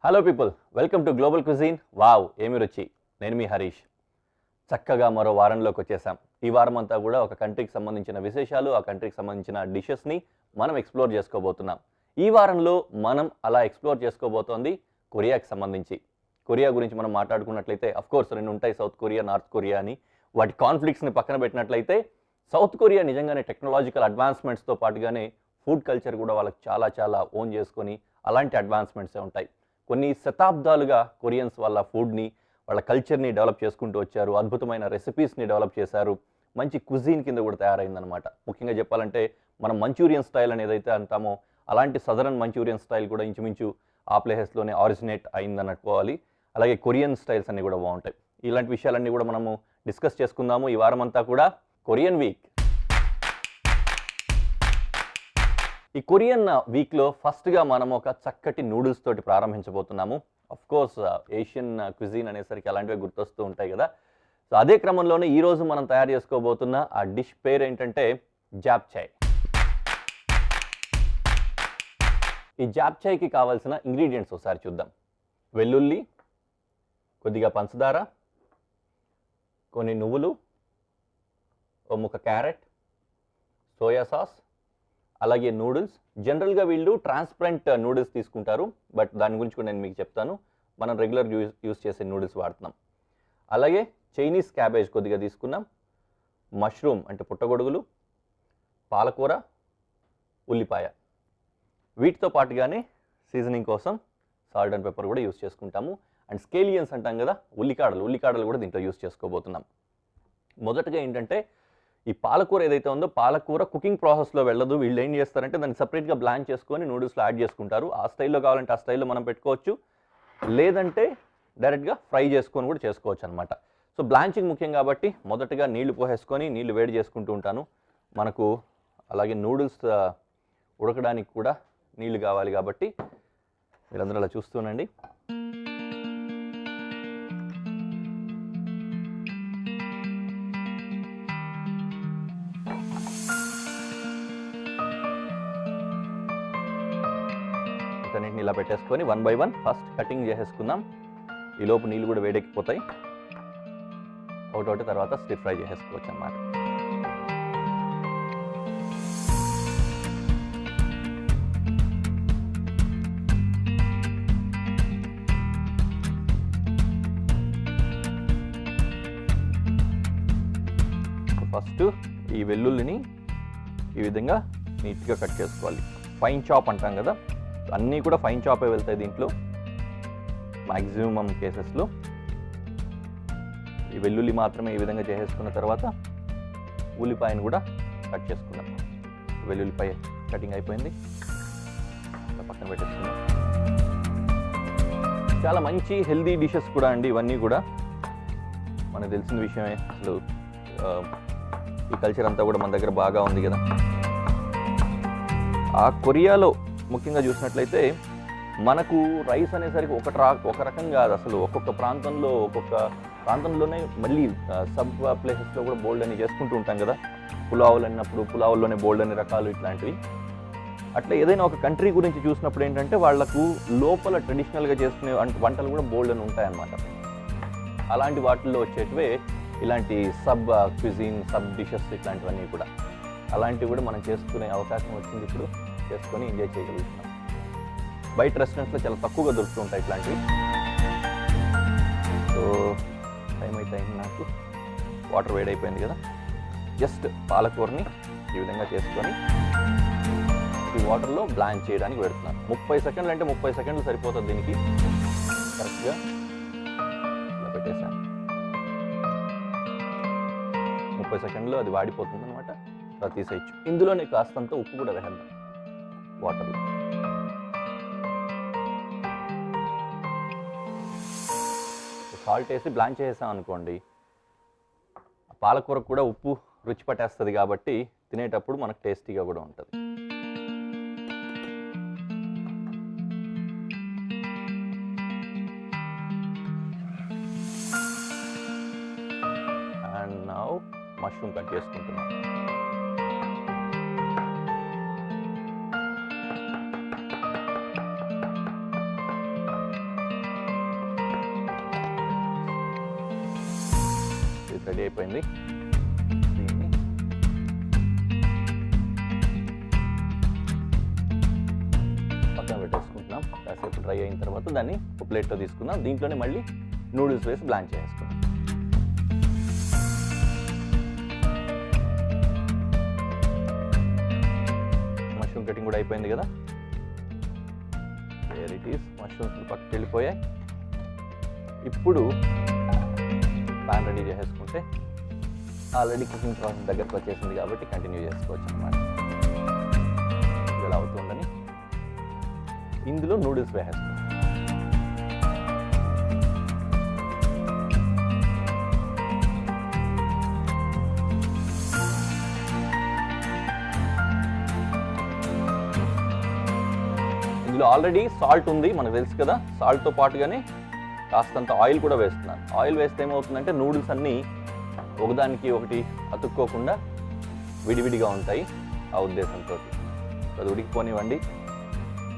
Hello people, welcome to global cuisine. Wow ఏమి రుచి. నేను మీ హరీష్. చక్కగా మరో వారంలోకి వచ్చేసాం. ఈ వారం అంతా కూడా ఒక కంట్రీకి సంబంధించిన విశేషాలు, ఆ కంట్రీకి సంబంధించిన డిషెస్ని మనం ఎక్స్ప్లోర్ చేసుకోబోతున్నాం. ఈ వారంలో మనం అలా ఎక్స్ప్లోర్ చేసుకోబోతోంది కొరియాకి సంబంధించి. కొరియా గురించి మనం మాట్లాడుకున్నట్లయితే అఫ్కోర్స్ రెండు ఉంటాయి, సౌత్ కొరియా, నార్త్ కొరియా అని. వాటి కాన్ఫ్లిక్ట్స్ని పక్కన పెట్టినట్లయితే సౌత్ కొరియా నిజంగానే టెక్నాలజికల్ అడ్వాన్స్మెంట్స్తో పాటుగానే ఫుడ్ కల్చర్ కూడా వాళ్ళకి చాలా ఓన్ చేసుకొని అలాంటి అడ్వాన్స్మెంట్సే ఉంటాయి. కొన్ని శతాబ్దాలుగా కొరియన్స్ వాళ్ళ ఫుడ్ని, వాళ్ళ కల్చర్ని డెవలప్ చేసుకుంటూ వచ్చారు. అద్భుతమైన రెసిపీస్ని డెవలప్ చేశారు. మంచి కుజీన్ కింద కూడా తయారైందనమాట. ముఖ్యంగా చెప్పాలంటే మనం మంచూరియన్ స్టైల్ అని ఏదైతే అంటామో అలాంటి సదరన్ మంచూరియన్ స్టైల్ కూడా ఇంచుమించు ఆ ప్లేసెస్లోనే ఆరిజినేట్ అయిందని అనుకోవాలి. అలాగే కొరియన్ స్టైల్స్ అన్నీ కూడా బాగుంటాయి. ఇలాంటి విషయాలన్నీ కూడా మనము డిస్కస్ చేసుకుందాము ఈ వారం అంతా కూడా. Korean week. ఈ కొరియన్ వీక్లో ఫస్ట్గా మనం ఒక చక్కటి నూడిల్స్ తోటి ప్రారంభించబోతున్నాము. అఫ్కోర్స్ ఏషియన్ క్విజీన్ అనేసరికి అలాంటివి గుర్తొస్తూ ఉంటాయి కదా. సో అదే క్రమంలోనే ఈరోజు మనం తయారు చేసుకోబోతున్న ఆ డిష్ పేరు ఏంటంటే జాప్చాయ్. ఈ జాప్చాయ్కి కావాల్సిన ఇంగ్రీడియంట్స్ ఒకసారి చూద్దాం. వెల్లుల్లి, కొద్దిగా పంచదార, కొన్ని నువ్వులు, ఓ ముక్క క్యారెట్, సోయా సాస్, అలాగే నూడిల్స్. జనరల్గా వీళ్ళు ట్రాన్స్పరెంట్ నూడిల్స్ తీసుకుంటారు, బట్ దాని గురించి కూడా నేను మీకు చెప్తాను. మనం రెగ్యులర్ యూస్ చేసే నూడిల్స్ వాడుతున్నాం. అలాగే చైనీస్ క్యాబేజ్ కొద్దిగా తీసుకున్నాం, మష్రూమ్ అంటే పుట్టగొడుగులు, పాలకూర, ఉల్లిపాయ. వీటితో పాటుగానే సీజనింగ్ కోసం సాల్ట్ అండ్ పెప్పర్ కూడా యూస్ చేసుకుంటాము. అండ్ స్కేలియన్స్ అంటాం కదా, ఉల్లికాడలు కూడా దీంట్లో యూస్ చేసుకోబోతున్నాం. మొదటగా ఏంటంటే ఈ పాలకూర ఏదైతే ఉందో, పాలకూర కుకింగ్ ప్రాసెస్లో వెళ్ళదు. వీళ్ళు ఏం చేస్తారంటే దాన్ని సపరేట్గా బ్లాంచ్ చేసుకొని నూడిల్స్లో యాడ్ చేసుకుంటారు. ఆ స్టైల్లో కావాలంటే ఆ స్టైల్లో మనం పెట్టుకోవచ్చు, లేదంటే డైరెక్ట్గా ఫ్రై చేసుకొని కూడా చేసుకోవచ్చు అనమాట. సో బ్లాంచింగ్ ముఖ్యం కాబట్టి మొదటగా నీళ్లు పోసేసుకొని నీళ్లు వేడి చేసుకుంటూ ఉంటాను. మనకు అలాగే నూడిల్స్ ఉడకడానికి కూడా నీళ్లు కావాలి కాబట్టి మీరందరూ అలా చూస్తూనండి. వీటన్నిటిని ఇలా పెట్టేసుకొని 1 by 1 ఫస్ట్ కటింగ్ చేసేసుకుందాం. ఈలోపు నీళ్ళు కూడా వేడెక్కిపోతాయి. ఒకటి తర్వాత స్టిర్ ఫ్రై చేసేసుకోవచ్చు అన్నమాట. ఫస్ట్ ఈ వెల్లుల్లిని ఈ విధంగా నీట్గా కట్ చేసుకోవాలి. ఫైన్ చాప్ అంటాం కదా, అన్నీ కూడా ఫైన్ చాపే వెళ్తాయి దీంట్లో మ్యాక్సిమం కేసెస్లో. ఈ వెల్లుల్లి మాత్రమే ఈ విధంగా చేసేసుకున్న తర్వాత ఉల్లిపాయను కూడా కట్ చేసుకున్నాం. వెల్లుల్లిపాయ కటింగ్ అయిపోయింది, పక్కన పెట్టేసుకున్నాం. చాలా మంచి హెల్దీ డిషెస్ కూడా అండి ఇవన్నీ కూడా. మనకు తెలిసిన విషయమే, అసలు ఈ కల్చర్ అంతా కూడా మన దగ్గర బాగా ఉంది కదా. ఆ కొరియాలో ముఖ్యంగా చూసినట్లయితే మనకు రైస్ అనేసరికి ఒక రకం కాదు అసలు. ఒక్కొక్క ప్రాంతంలోనే మళ్ళీ సబ్ ప్లేసెస్లో కూడా బోల్డ్ అని చేసుకుంటూ ఉంటాం కదా. పులావులు అన్నప్పుడు పులావుల్లోనే బోల్డ్ అని రకాలు ఇట్లాంటివి. అట్లా ఏదైనా ఒక కంట్రీ గురించి చూసినప్పుడు ఏంటంటే వాళ్లకు లోపల ట్రెడిషనల్గా చేసుకునే వంటలు కూడా బోల్డ్ అని ఉంటాయన్నమాట. అలాంటి వాటిల్లో వచ్చేటివే ఇలాంటి సబ్ క్విజిన్, సబ్ డిషెస్ ఇట్లాంటివన్నీ కూడా. అలాంటివి కూడా మనం చేసుకునే అవకాశం వచ్చింది, ఇప్పుడు చేసుకొని ఎంజాయ్ చేయగలుగుతున్నాం. బయట రెస్టారెంట్స్లో చాలా తక్కువగా దొరుకుతూ ఉంటాయి ఇట్లాంటివి. సో టైం అయితే అయింది నాకు. వాటర్ వేడైపోయింది కదా, జస్ట్ పాలకూరని ఈ విధంగా చేసుకొని ఈ వాటర్లో బ్లాంచ్ చేయడానికి పెడుతున్నాను. 30 సెకండ్లు అంటే 30 సెకండ్లు సరిపోతుంది దీనికి. కరెక్ట్గా ఇలా పెట్టేసాను. 30 సెకండ్లో అది వాడిపోతుంది అనమాట. అలా తీసేయచ్చు. ఇందులోనే కాస్తంత ఉప్పు కూడా వేసేద్దాం వాటర్లో. సాల్ట్ వేసి బ్లాంచ్ చేసాం అనుకోండి, పాలకూరకు కూడా ఉప్పు రుచి పట్టేస్తుంది కాబట్టి తినేటప్పుడు మనకు టేస్టీగా కూడా ఉంటుంది. అండ్ నౌ మష్రూమ్ కట్ చేసుకుంటున్నాం. రెడీ అయిపోయింది. దీన్ని పక్కన పెట్టేసుకుంటున్నాం. కాసేపు డ్రై అయిన తర్వాత దాన్ని ఒక ప్లేట్లో తీసుకుందాం. దీంట్లోనే మళ్ళీ నూడిల్స్ వేసి బ్లాంచ్ చేసుకుందాం. మష్రూమ్ కటింగ్ కూడా అయిపోయింది కదా. Wear it is. మష్రూమ్స్ పక్కకి వెళ్ళిపోయాయి. ఇప్పుడు ప్యాన్ రెడీ చేసేసుకుంటే ఆల్రెడీ కుకింగ్ ప్రాసెస్ దగ్గరకు వచ్చేసింది కాబట్టి కంటిన్యూ చేసుకోవచ్చు అన్నమాట. ఇలా అవుతుందని ఇందులో నూడిల్స్ వేసేస్తాం. ఇందులో ఆల్రెడీ సాల్ట్ ఉంది, మనకు తెలుసు కదా. సాల్ట్తో పాటుగానే కాస్తంత ఆయిల్ కూడా వేస్తున్నాను. ఆయిల్ వేస్తే ఏమవుతుందంటే నూడిల్స్ అన్నీ ఒకదానికి ఒకటి అతుక్కోకుండా విడివిడిగా ఉంటాయి. ఆ ఉద్దేశంతో అది ఉడికిపోనివ్వండి.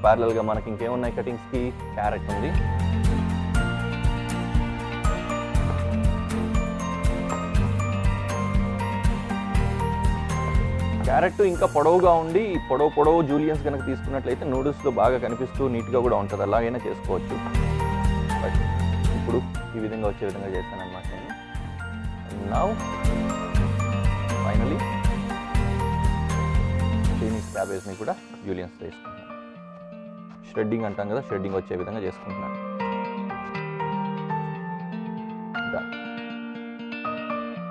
ప్యారలల్గా మనకి ఇంకేమున్నాయి కటింగ్స్కి? క్యారెట్ ఉంది, క్యారెట్ ఇంకా పొడవుగా ఉండి పొడవు జూలియన్స్ కనుక తీసుకున్నట్లయితే నూడిల్స్లో బాగా కనిపిస్తూ నీట్గా కూడా ఉంటుంది. అలాగైనా చేసుకోవచ్చు. బట్ ఇప్పుడు ఈ విధంగా వచ్చే విధంగా చేశాను అన్నమాట నేను. నౌ ఫైనలీ చైనీస్ క్యాబేజ్ని కూడా జూలియన్స్ చేసుకుంటున్నాను. షెడ్డింగ్ అంటాం కదా, షెడ్డింగ్ వచ్చే విధంగా చేసుకుంటున్నాను.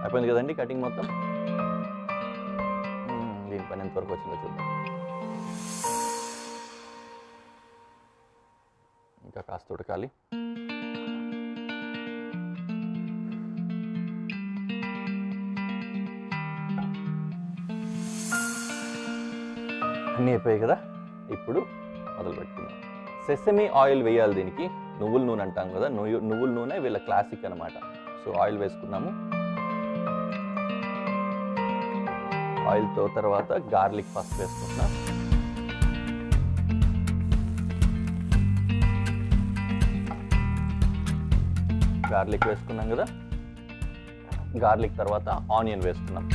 అయిపోయింది కదండి కటింగ్ మొత్తం. దీని పని ఎంతవరకు వచ్చిందో చూద్దాం. ఇంకా కాస్త ఉడకాలి. అన్నీ అయిపోయాయి కదా. ఇప్పుడు మొదలు పెట్టుకుందాం. సెసమి ఆయిల్ వేయాలి దీనికి. నువ్వుల నూనె అంటాం కదా, నువ్వుల నూనె వీళ్ళ క్లాసిక్ అనమాట. సో ఆయిల్ వేసుకున్నాము. ఆయిల్తో తర్వాత గార్లిక్ ఫస్ట్ వేసుకుంటున్నా. గార్లిక్ వేసుకున్నాం కదా. గార్లిక్ తర్వాత ఆనియన్ వేసుకున్నాం.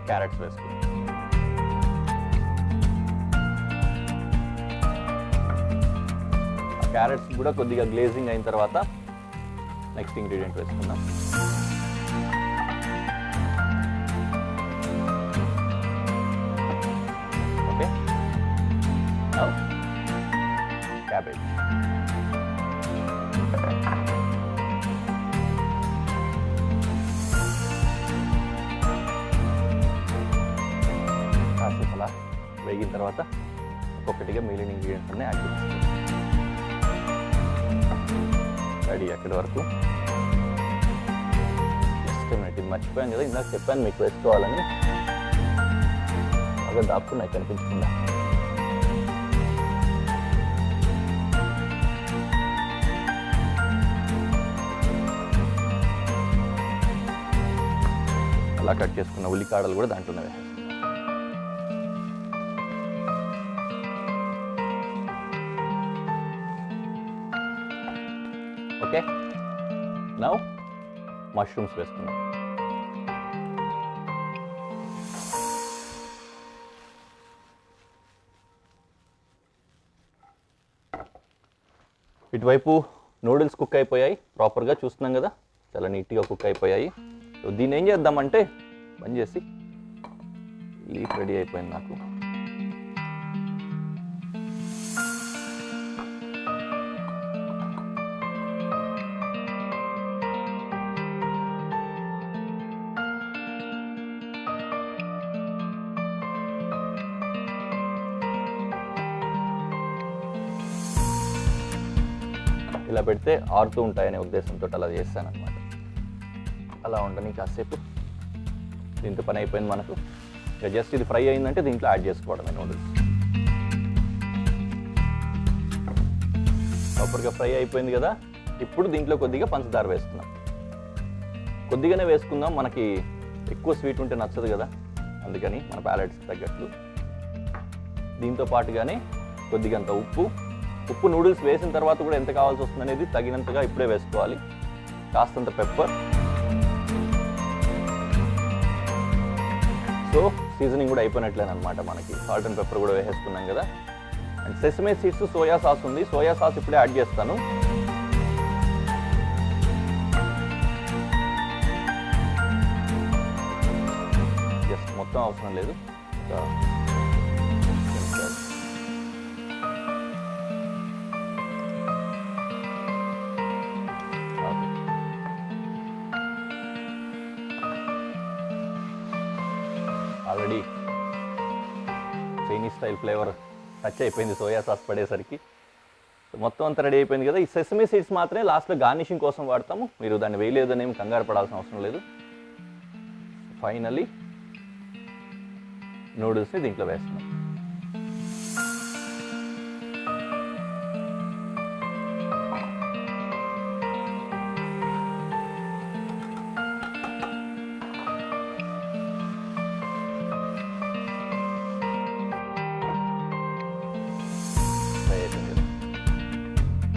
క్యారెట్స్ వేసుకుంటాం. క్యారెట్స్ కూడా కొద్దిగా గ్లేజింగ్ అయిన తర్వాత నెక్స్ట్ ఇంగ్రీడియంట్ వేసుకుందాం. Okay, cabbage. అలా వేగిన తర్వాత ఒక్కొక్కటిగా మిగిలిన ఇంగ్రీడియంట్స్ అన్నీ యాడ్ చేస్తాం. రెడీ అక్కడి వరకు. జస్ట్ మినిట్, ఇది మర్చిపోయాను కదా, ఇందాక చెప్పాను మీకు వేసుకోవాలని. బాగా దాక్కున్నాయి కనిపించకుండా. అలా కట్ చేసుకున్న ఉల్లికాడలు కూడా దాంట్లోనే వేసేస్తాం. ఓకే, నౌ మష్రూమ్స్ వేసుకున్నాం. ఇటువైపు నూడిల్స్ కుక్ అయిపోయాయి, ప్రాపర్గా చూస్తున్నాం కదా, చాలా నీట్గా కుక్ అయిపోయాయి. సో దీన్ని ఏం చేద్దామంటే బంద్ చేసి, లీఫ్ రెడీ అయిపోయింది నాకు. ఇలా పెడితే ఆరుతూ ఉంటాయనే ఉద్దేశంతో అలా చేస్తాను అనమాట. అలా ఉండని కాసేపు. దీంతో పని అయిపోయింది మనకు. ఇక జస్ట్ ఇది ఫ్రై అయిందంటే దీంట్లో యాడ్ చేసుకోవడమే నూడిల్స్. ప్రాపర్గా ఫ్రై అయిపోయింది కదా. ఇప్పుడు దీంట్లో కొద్దిగా పంచదార వేస్తున్నాం. కొద్దిగానే వేసుకుందాం, మనకి ఎక్కువ స్వీట్ ఉంటే నచ్చదు కదా, అందుకని మన ప్యాలెట్స్కి తగ్గట్లు. దీంతో పాటుగానే కొద్దిగంత ఉప్పు నూడిల్స్ వేసిన తర్వాత కూడా ఎంత కావాల్సి వస్తుంది అనేది తగినంతగా ఇప్పుడే వేసుకోవాలి. కాస్తంత పెప్పర్. సో సీజనింగ్ కూడా అయిపోయినట్లేనమాట మనకి. సాల్ట్ అండ్ పెప్పర్ కూడా వేసేసుకున్నాం కదా. And sesame seeds, soya sauce ఉంది. సోయా సాస్ ఇప్పుడే యాడ్ చేస్తాను. జస్ట్ మొత్తం అవసరం లేదు. Already Chinese style flavour touch అయిపోయింది సోయా సాస్ పడేసరికి. మొత్తం అంతా రెడీ అయిపోయింది కదా. ఈ సెసమే సీడ్స్ మాత్రమే లాస్ట్లో గార్నిషింగ్ కోసం వాడతాము. మీరు దాన్ని వేయలేదనేమి కంగారు పడాల్సిన అవసరం లేదు. ఫైనల్లీ నూడిల్స్ని దీంట్లో వేస్తున్నాం.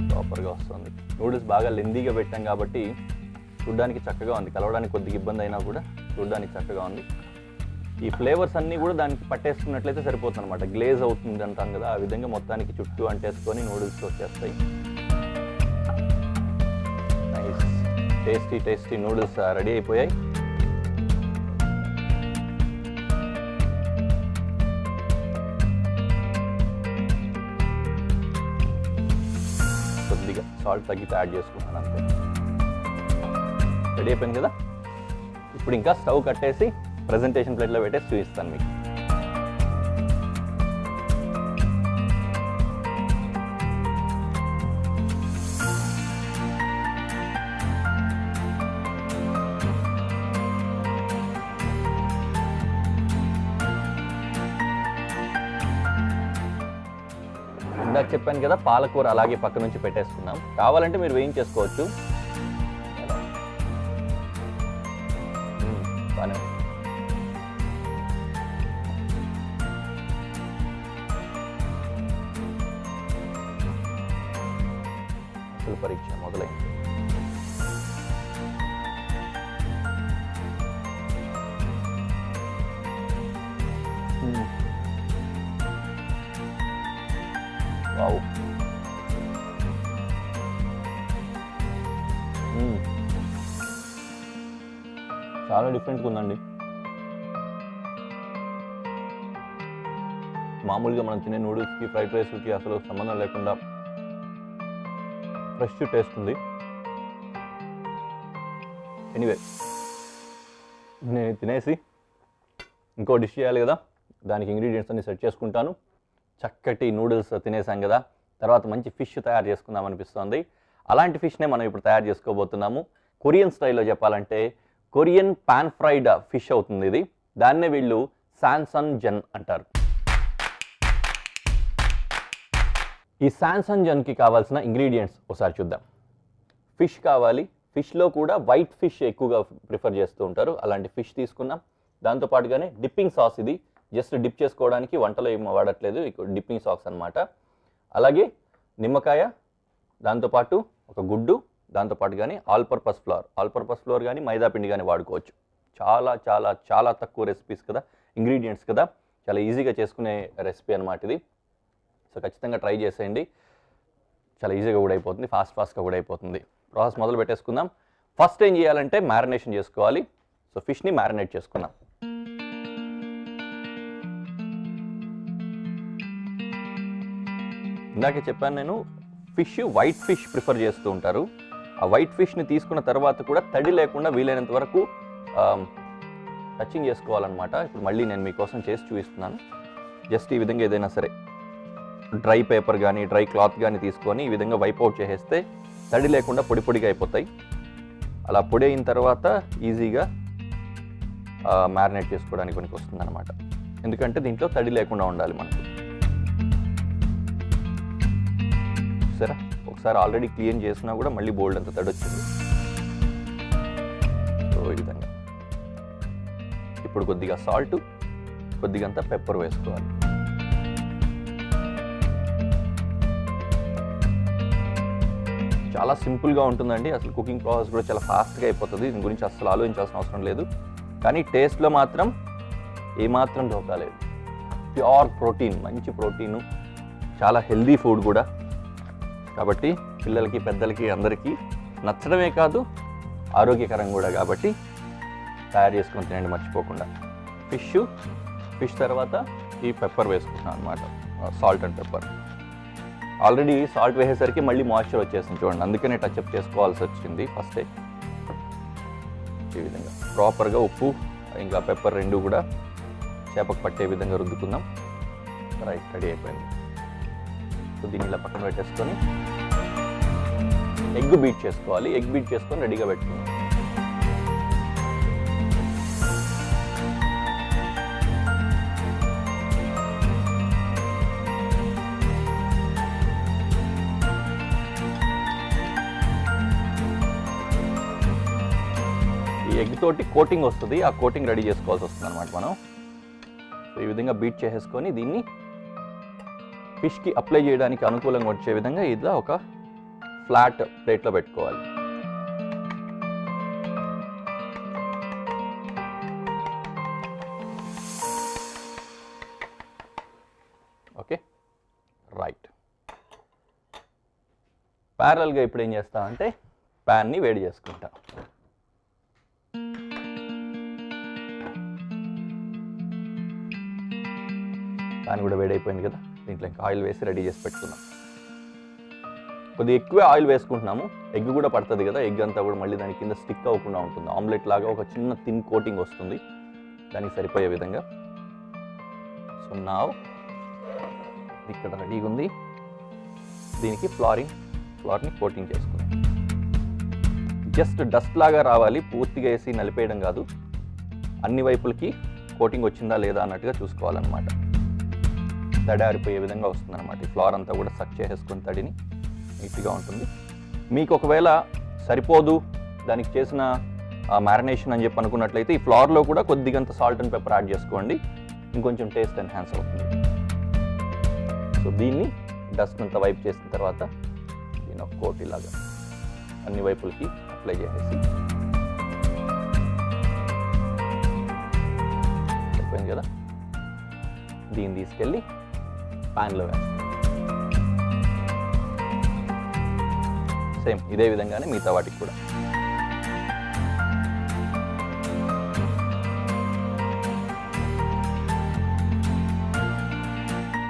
ప్రాపర్గా వస్తుంది. నూడిల్స్ బాగా లెందీగా పెట్టాం కాబట్టి చూడ్డానికి చక్కగా ఉంది. కలవడానికి కొద్దిగా ఇబ్బంది అయినా కూడా చూడ్డానికి చక్కగా ఉంది. ఈ ఫ్లేవర్స్ అన్నీ కూడా దానికి పట్టేసుకున్నట్లయితే సరిపోతుంది అనమాట. గ్లేజ్ అవుతుంది అంటాం కదా, ఆ విధంగా మొత్తానికి చుట్టూ అంటేసుకొని నూడిల్స్ వచ్చేస్తాయి. నైస్ టేస్టీ నూడిల్స్ రెడీ అయిపోయాయి. కొద్దిగా సాల్ట్ తగ్గితే యాడ్ చేసుకుంటాను అంతే. రెడీ అయిపోయింది కదా. ఇప్పుడు ఇంకా స్టవ్ కట్టేసి ప్రెజెంటేషన్ ప్లేట్లో పెట్టేసి చూపిస్తాను మీకు. ఇందాక చెప్పాను కదా, పాలకూర అలాగే పక్క నుంచి పెట్టేసుకున్నాం. కావాలంటే మీరు వేయించేసుకోవచ్చు. బాగానే అసలు పరీక్ష మొదలైంది. వావ్, చాలా డిఫరెంట్గా ఉందండి. మామూలుగా మనం తినే నూడిల్స్కి, ఫ్రైడ్ రైస్కి అసలు సంబంధం లేకుండా ఫ్రెష్ టేస్ట్ ఉంది. ఎనీవే, నేను తినేసి ఇంకో డిష్ చేయాలి కదా, దానికి ఇంగ్రీడియంట్స్ అన్ని సెట్ చేసుకుంటాను. చక్కటి నూడిల్స్ తినేసాం కదా, తర్వాత మంచి ఫిష్ తయారు చేసుకుందాం అనిపిస్తుంది. అలాంటి ఫిష్నే మనం ఇప్పుడు తయారు చేసుకోబోతున్నాము. కొరియన్ స్టైల్లో చెప్పాలంటే కొరియన్ పాన్ ఫ్రైడ్ ఫిష్ అవుతుంది ఇది. దాన్నే వీళ్ళు శాన్సన్ జన్ అంటారు. ఈ శాన్సన్ జన్కి కావాల్సిన ఇంగ్రీడియంట్స్ ఒకసారి చూద్దాం. ఫిష్ కావాలి. ఫిష్లో కూడా వైట్ ఫిష్ ఎక్కువగా ప్రిఫర్ చేస్తూ ఉంటారు, అలాంటి ఫిష్ తీసుకున్నాం. దాంతోపాటుగానే డిప్పింగ్ సాస్, ఇది జస్ట్ డిప్ చేసుకోవడానికి, వంటలో ఏం వాడట్లేదు, డిప్పింగ్ సాస్ అనమాట. అలాగే నిమ్మకాయ, దాంతోపాటు ఒక గుడ్డు, దాంతోపాటుగానే ఆల్ పర్పస్ ఫ్లోర్ కానీ మైదా పిండి కానీ వాడుకోవచ్చు. చాలా చాలా చాలా తక్కువ రెసిపీస్ కదా, ఇంగ్రీడియంట్స్ కదా, చాలా ఈజీగా చేసుకునే రెసిపీ అనమాట ఇది. సో ఖచ్చితంగా ట్రై చేసేయండి. చాలా ఈజీగా కూడా అయిపోతుంది, ఫాస్ట్గా కూడా అయిపోతుంది. ప్రాసెస్ మొదలు పెట్టేసుకుందాం. ఫస్ట్ ఏం చేయాలంటే మ్యారినేషన్ చేసుకోవాలి. సో ఫిష్ని మ్యారినేట్ చేసుకున్నాం. ఇందాకే చెప్పాను నేను, ఫిష్ వైట్ ఫిష్ ప్రిఫర్ చేస్తూ ఉంటారు. ఆ వైట్ ఫిష్ని తీసుకున్న తర్వాత కూడా తడి లేకుండా వీలైనంత వరకు టచింగ్ చేసుకోవాలన్నమాట. ఇప్పుడు మళ్ళీ నేను మీకోసం చేసి చూపిస్తున్నాను. జస్ట్ ఈ విధంగా ఏదైనా సరే డ్రై పేపర్ కానీ డ్రై క్లాత్ కానీ తీసుకొని ఈ విధంగా వైప్ అవుట్ చేసేస్తే తడి లేకుండా పొడి పొడిగా అయిపోతాయి. అలా పొడి అయిన తర్వాత ఈజీగా మ్యారినేట్ చేసుకోవడానికి పనికి వస్తుంది అనమాట. ఎందుకంటే దీంట్లో తడి లేకుండా ఉండాలి మనకు. సరే, ఒక ఒకసారి ఆల్రెడీ క్లీన్ చేసినా కూడా మళ్ళీ బోల్డ్ అంత తడి వచ్చింది. సో ఈ విధంగా ఇప్పుడు కొద్దిగా సాల్ట్, కొద్దిగంత పెప్పర్ వేసుకోవాలి. చాలా సింపుల్గా ఉంటుందండి. అసలు కుకింగ్ ప్రాసెస్ కూడా చాలా ఫాస్ట్గా అయిపోతుంది. దీని గురించి అసలు ఆలోచించాల్సిన అవసరం లేదు. కానీ టేస్ట్లో మాత్రం ఏమాత్రం ధోకా లేదు. ప్యూర్ ప్రోటీన్, మంచి ప్రోటీను, చాలా హెల్దీ ఫుడ్ కూడా. కాబట్టి పిల్లలకి, పెద్దలకి అందరికీ నచ్చడమే కాదు, ఆరోగ్యకరం కూడా. కాబట్టి తయారు చేసుకొని తినండి మర్చిపోకుండా. ఫిష్ తర్వాత ఈ పెప్పర్ వేసుకుంటున్నాను అనమాట, salt and pepper. Already salt వేసేసరికి మళ్ళీ మాయిశ్చర్ వచ్చేసింది చూడండి, అందుకనే టచ్అప్ చేసుకోవాల్సి వచ్చింది ఫస్టే. ఈ విధంగా ప్రాపర్గా ఉప్పు ఇంకా పెప్పర్ రెండు కూడా చేపకు పట్టే విధంగా రుద్దుకుందాం. రైట్, రెడీ అయిపోయింది. సో దీన్ని ఇలా పక్కన పెట్టేసుకొని ఎగ్ బీట్ చేసుకోవాలి. ఎగ్ బీట్ చేసుకొని రెడీగా పెట్టుకుందాం. ఎగ్ తోటి కోటింగ్ వస్తుంది, ఆ కోటింగ్ రెడీ చేసుకోవాల్సి వస్తుంది అనమాట మనం. సో ఈ విధంగా బీట్ చేసేసుకొని దీన్ని ఫిష్కి అప్లై చేయడానికి అనుకూలంగా వచ్చే విధంగా ఇలా ఒక ఫ్లాట్ ప్లేట్లో పెట్టుకోవాలి. Okay, right. ప్యారల్గా ఇప్పుడు ఏం చేస్తామంటే ప్యాన్ని వేడి చేసుకుంటాం. ప్యాన్ కూడా వేడైపోయింది కదా, దీంట్లో ఇంకా ఆయిల్ వేసి రెడీ చేసి పెట్టుకుందాం. కొద్దిగా ఎక్కువే ఆయిల్ వేసుకుంటున్నాము, ఎగ్ కూడా పడుతుంది కదా, ఎగ్ అంతా కూడా మళ్ళీ దాని కింద స్టిక్ అవ్వకుండా ఉంటుంది. ఆమ్లెట్ లాగా ఒక చిన్న థిన్ కోటింగ్ వస్తుంది దానికి సరిపోయే విధంగా. సో నా ఇక్కడ రెడీగా ఉంది. దీనికి ఫ్లోర్ని కోటింగ్ చేసుకుందాం. జస్ట్ డస్ట్ లాగా రావాలి, పూర్తిగా వేసి నలిపేయడం కాదు. అన్ని వైపులకి కోటింగ్ వచ్చిందా లేదా అన్నట్టుగా చూసుకోవాలన్నమాట. తడి ఆరిపోయే విధంగా వస్తుందన్నమాట. ఈ ఫ్లోర్ అంతా కూడా సక్ చేసేసుకుని తడిని నీట్గా ఉంటుంది. మీకు ఒకవేళ సరిపోదు దానికి చేసిన మ్యారినేషన్ అని చెప్పి అనుకున్నట్లయితే ఈ ఫ్లోర్లో కూడా కొద్దిగంత సాల్ట్ అండ్ పెప్పర్ యాడ్ చేసుకోండి, ఇంకొంచెం టేస్ట్ ఎన్హాన్స్ అవుతుంది. సో దీన్ని డస్ట్ అంతా వైప్ చేసిన తర్వాత దీని ఒక కోట్ ఇలాగా అన్ని వైపులకి అప్లై చేసేసి అయిపోయింది కదా. దీన్ని తీసుకెళ్ళి ప్యాన్లో వేస్తాం. సేమ్ ఇదే విధంగానే మిగతా వాటికి కూడా.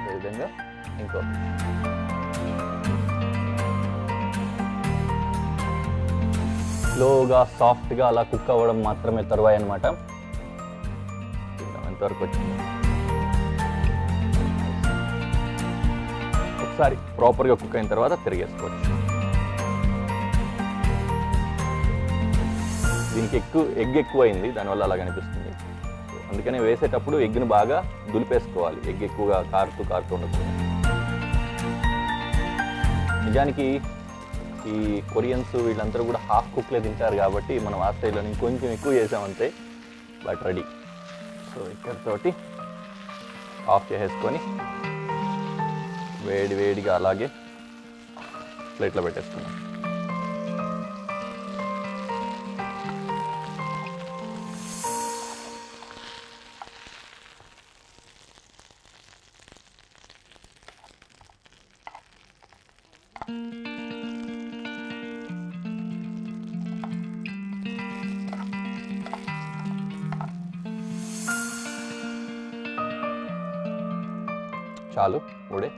ఈ విధంగా ఇంకో స్లోగా సాఫ్ట్గా అలా కుక్ అవ్వడం మాత్రమే తరువాయి అనమాట. ఎంతవరకు వచ్చింది ఒకసారి ప్రాపర్గా కుక్ అయిన తర్వాత తిరిగేసుకోవచ్చు. దీనికి ఎగ్ ఎక్కువ అయింది, దానివల్ల అలా కనిపిస్తుంది. అందుకనే వేసేటప్పుడు ఎగ్ను బాగా దులిపేసుకోవాలి, ఎగ్ ఎక్కువగా కారుతూ ఉండదు. నిజానికి ఈ కొరియన్స్ వీళ్ళందరూ కూడా హాఫ్ కుక్లే తింటారు కాబట్టి మనం ఆ స్టైల్లో ఇంకొంచెం ఎక్కువ చేసామంతే. But ready. సో ఇక్కడితోటి ఆఫ్ చేసేసుకొని వేడిగా అలాగే ప్లేట్లో పెట్టేసుకున్నాం. చాలు మూడే.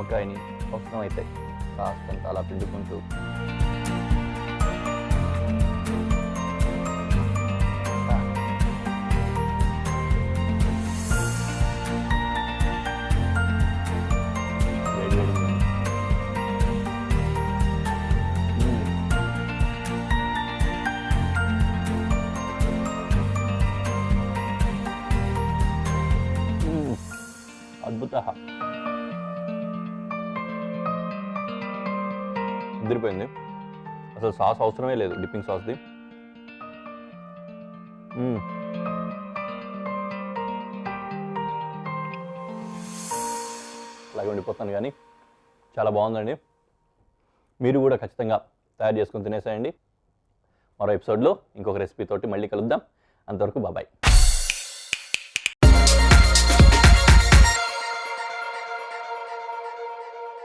నిమ్మకాయని అవసరమైతే కాస్తంత అలా పిండుకుంటూ అద్భుత ఉదిరిపోయింది. అసలు సాస్ అవసరమే లేదు, డిప్పింగ్ సాస్ది. అలాగే ఉండిపోతాను కానీ చాలా బాగుందండి. మీరు కూడా ఖచ్చితంగా తయారు చేసుకుని తినేసేయండి. మరో ఎపిసోడ్లో ఇంకొక రెసిపీ తోటి మళ్ళీ కలుద్దాం. అంతవరకు బాబాయ్.